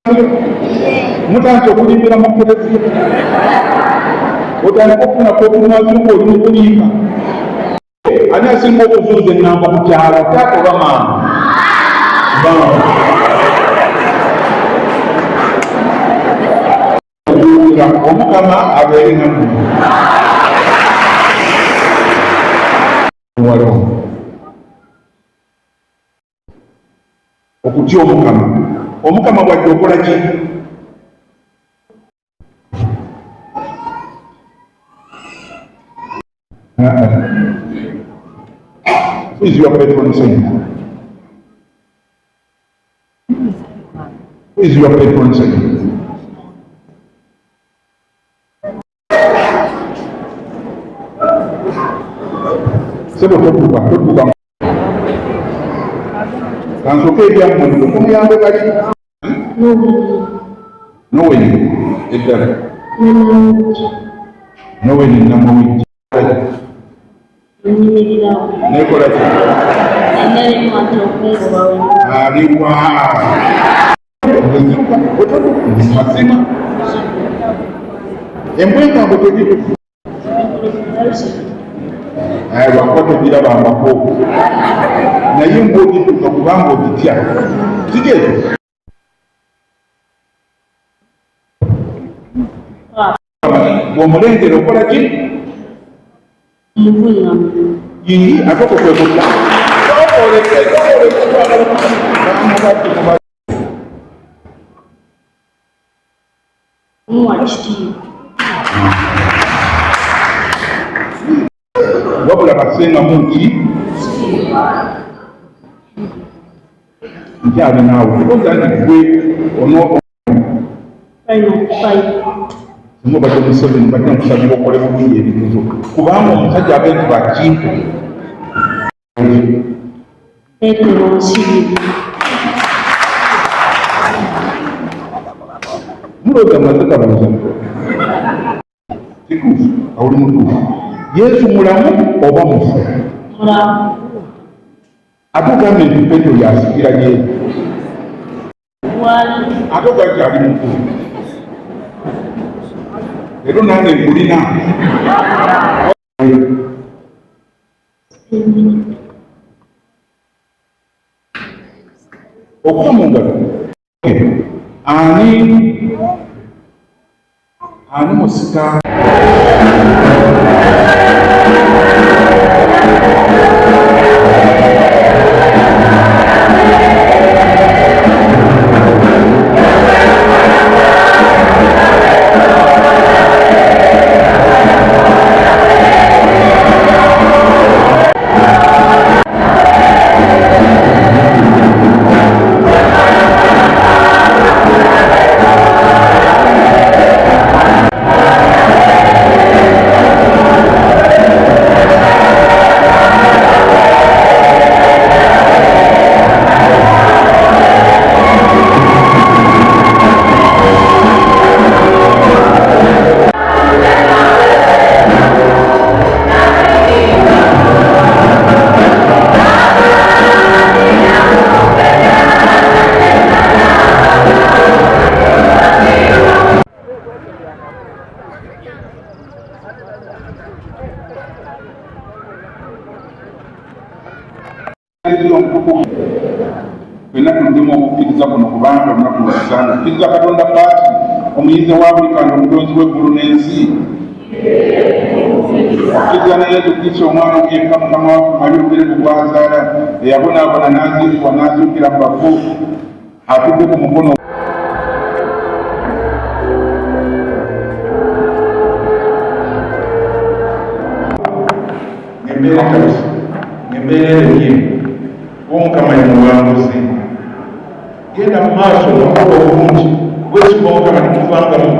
Mutandika okulimbira mu pulezidenti, otandika okufunako okumazuko olukuliika. Ani asinga okuzuuza ennamba ku kyalo? Taata oba maama? Omukama abeere nammwe. Okutya omukama. Omukama bw'ajja okola ki? Who is your patron saint? Who is your patron saint? Sebo tokuba. Kansoke ebyammwe kumuyambe kali. Noweni eddala. Noweni namawigi. Nekola ki? Aliwa. Mazima. Embweka ngo tegitu. Lwakuba togirabangako. Naye ng'ogituka kubanga ogitya. Kitegeeza? Bw'omulengera okola ki? Yii ate okukwekutta. Wabula basengamu nti nkyali naawe oza nti gwe badde Museveni badde nkusabira okole bulungi ebintu kubanga omusajja abentu bakintu mulooza mazekabuuza kituufu awuli mutuufu. Yesu mulamu oba mufu? Ate ogambe nti Petero yasikira gye ate ogajja ali mukulu. Leero nange nkulina okuba mu ngalo. Ani musika fenna tuddemu okukkiriza kuno kubanga olunaku lwasanga akkiriza Katonda Paati omuyinza wa buli kantu omulonzi w'eggulu n'ensi. Akkiriza ne Yesu Kristo omwana yekka Mukama waffe alyogerevu gwazaala eyabonaabona n'aziikibwa n'azuukira mu bafu atudde ku mukono embeera kabisa embeera erenye Omukama ye muwanguzi. Genda mu maaso n'okuba obulungi bwesiba Omukama temuvangamu.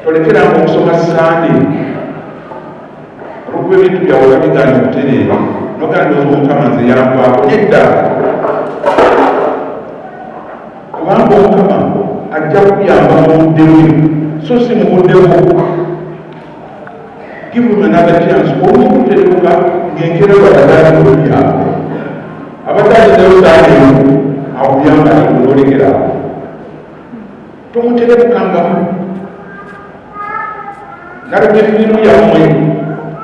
Tolekeranga okusoma Sande olw'okuba ebintu byawe babigana okutereera nogandooza Omukama nze yankwako nedda. Kubanga Omukama ajja kuyamba mu budde bwe so si mu budde bwo. Give him another chance. Omuntu kuterebuka ng'enkera badagala mu byabwe. Abatali n'osaalimu akuyamba n'olekera. tomuterebukangamu nalugefirimu yammwe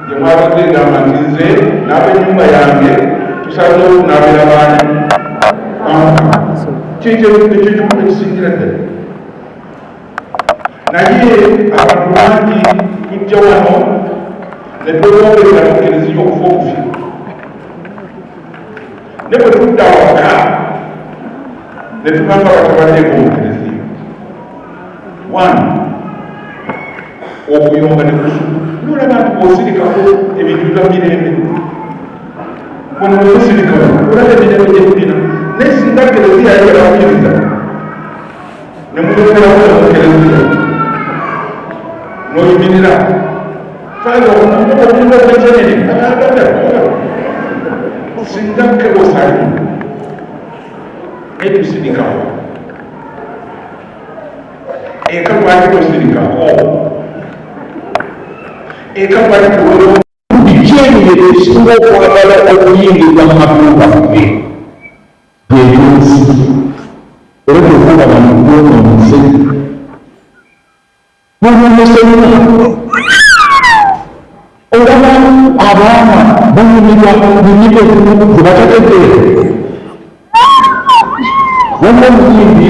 yemwabaze ngamba nti nze n'ab'ennyumba yange tusaze okunaabira baani kyekyo kikulu ekisingira ddala naye abantu bangi tujja wano ne twewongeza mu Kkereziya okufa okufi ne bwe tudda waka ne tugamba batabaddeeko mu Kkereziya okuyomba ne kusuku nolaba nti bw'osirikako ebintu bya mirembe ono bwemusirikako olaba emirembe gye tulina naye singa Kkereziya yagalakkiriza ne muyongerawo mu Kkereziya n'oyimirira faaza omulimu ogw'ekyenene agagada singa kebosali naye tusirikawo eka lwaki tosirikako eka lwaki tuwolo bikyenire ekisinga okwagala okuyingiza mu matu gaffe byebyonsi era tekuba bamugwonoonese bwononesenna olaba abaana banyumirwa binyike zebatategeere waliwo omuyimbi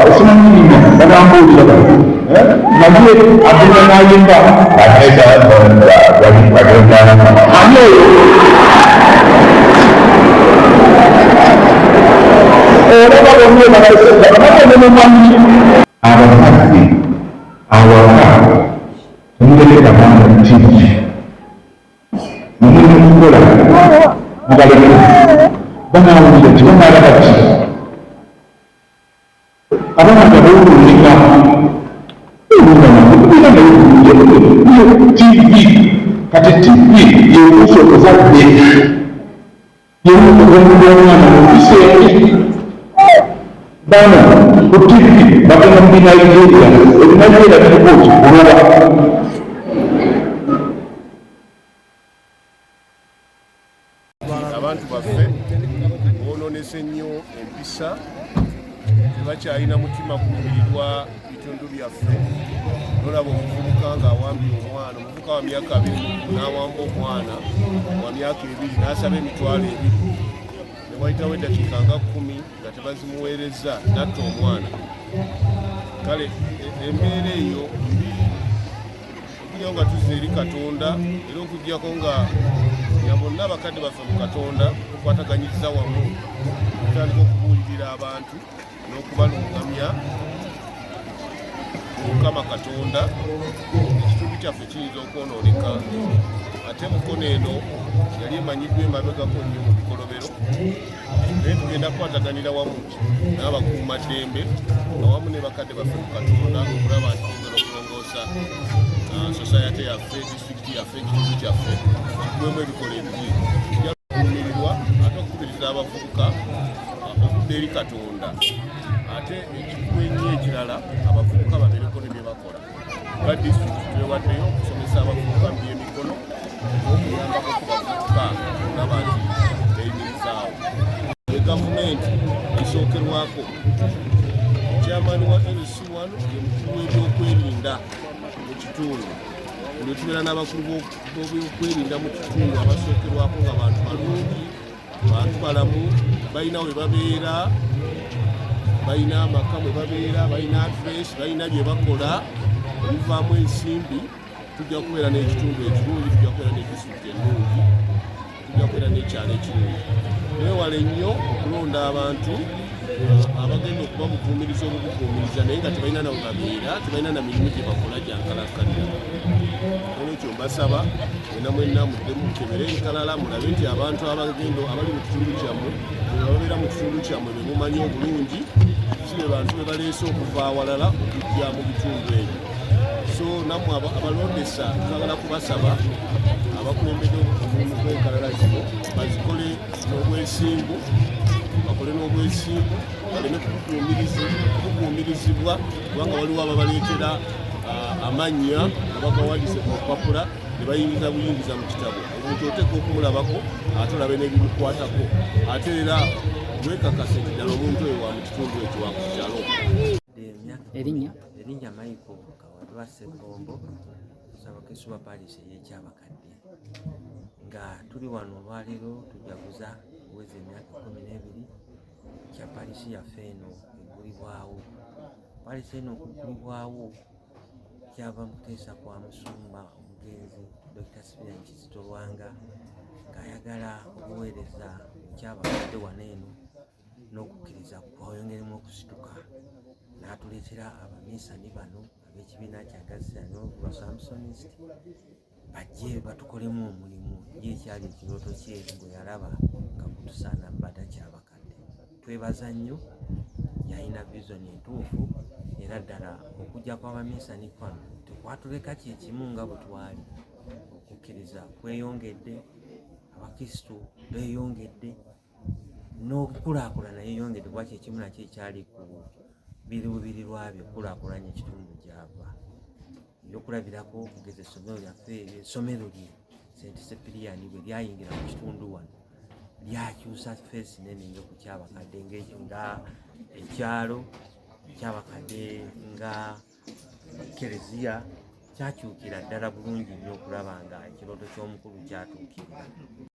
osimanyirina banambuulira naye agenda nayimba ani oyo olaba bonna banaebabanemumanyi abakazi awaka temugereka baana tiki mumwene mukola mubaleke banawulira tibanalaba ki abaana gabawululika TV kati TV yekuusa okuzadde yemukugonda omwana mukiseeri bano ku TV bagenda mu Nigeria ebinajeera biriko kikuloba abantu baffe bonoonese nnyo empisa tebakyalina mutima kumirirwa bitundu byaffe nolaba omuvubuka ng'awambye omwana omuvubuka wa myaka 2 n'awamba omwana wa myaka 2 n'asaba emitwalo 2 ne wayitawo eddakiika nga 10 nga tebazimuweereza natta omwana kale embeera eyo mbi okujjawo nga tuzza eri Katonda era okujjako nga bonna abakadde baffe mu Katonda tukwataganyiza wamu tutandika okubuulirira abantu n'okubalungamya Mukama Katonda ekitundu kyaffe kiyinza okwonooneka ate mukono eno yali emanyiddwa emabegako nnyo mu bikolobero naye tugenda kukwataganira wamu n'abakuumaddembe awamu ne bakadde baffe mu Katonda okulaba nti tugenda okulongoosa society yaffe disitulikiti yaffe ekitundu kyaffe kigwemu ebikola ebiri kijja kukuumirirwa ate okukubiriza abavubuka okudda eri Katonda ate ekikulu ennyo ekirala abavubuka babeereko ne bye bakola nga disitulikiti twewaddeyo okusomesa abavubuka mu by'emikono okuyambako ku bavubuka olaba nti beyimirizaawo gavumenti esookerwako chairman wa LC1 ye mukulu w'ebyokwerinda mu kitundu ne tubeera n'abakulu b'ebyokwerinda mu kitundu abasookerwako nga bantu balungi bantu balamu balina we babeera balina amaka mwe babeera balina adress balina bye bakola ebivaamu ensimbi tujja kubeera n'ekitundu ekirungi tujja kubeera n'edisitulikiti ennungi tujja kubeera n'ekyalo ekirungi neewale nnyo okulonda abantu abagenda okuba bukuumiriza obubukuumiriza naye nga tebalina nawe babeera tebalina na mirimu gye bakola gyankalakkalira olwekyo mbasaba mwena mwenna mudde mukebere enkalala mulabe nti abantu abagendo abali mu kitundu kyammwe babeera mu kitundu kyammwe be mumanyi obulungi si be bantu be baleese okuva awalala okujja mu bitundu ebyo so nammwe abalondesa twagala kubasaba abakulembedde omulimu gw'enkalala zino bazikole n'obwesimbu bakole n'obwesimbu baleme kukuumirizibwa kubanga waliwo ababaleetera amannya abagawandiise ku lupapula ne bayingiza buyingiza mu kitabo omuntu oteeka okumulabako ate olabe n'ebimukwatako ate era gwekakasa ddala omuntu oyo wa mu kitundu ekyo wa ku kyalo. Erinnya Michael Kawadwa Ssekombo Ssabakristu ba Parish ey'Ekyabakadde nga tuli wano olwaleero tujaguza okuweza emyaka 12 kya parishi yaffe eno eggulibwawo. Parishi eno okuggulibwawo kyava mu kuteesa kwa musumba omugenzi Dr. Cyprian Kizito Lwanga ng'ayagala okuweereza Ekyabakadde wano eno n'okukkiriza kwayongeremu okusituka, n'atuleetera abaminsani bano ab'ekibiina kya Gazziano lwa Samsonist bajje batukolemu omulimu ye ekyali ekirooto kye bwe yalaba nga kutusaana bbata Kyabakadde. Twebaza nnyo, yalina vision entuufu era ddala okujja kw'abaminsani kwano tekwatuleka kye kimu nga bwe twali. Okukkiriza kweyongedde, abakristu beeyongedde, n'okukulaakulana yeeyongedde kuba kye kimu nakyo ekyali ku biruubirirwa bye okukulaakulanya ekitundu gy'ava. Ebyokulabirako okugeza essomero lyaffe essomero lye St. Cyprian bwe lyayingira mu kitundu wano lyakyusa feesi nene nnyo ku Kyabakadde nga ekyalo Kyabakadde nga kereziya kyakyukira ddala bulungi nnyo okulaba nga ekirooto ky'omukulu kyatuukirira.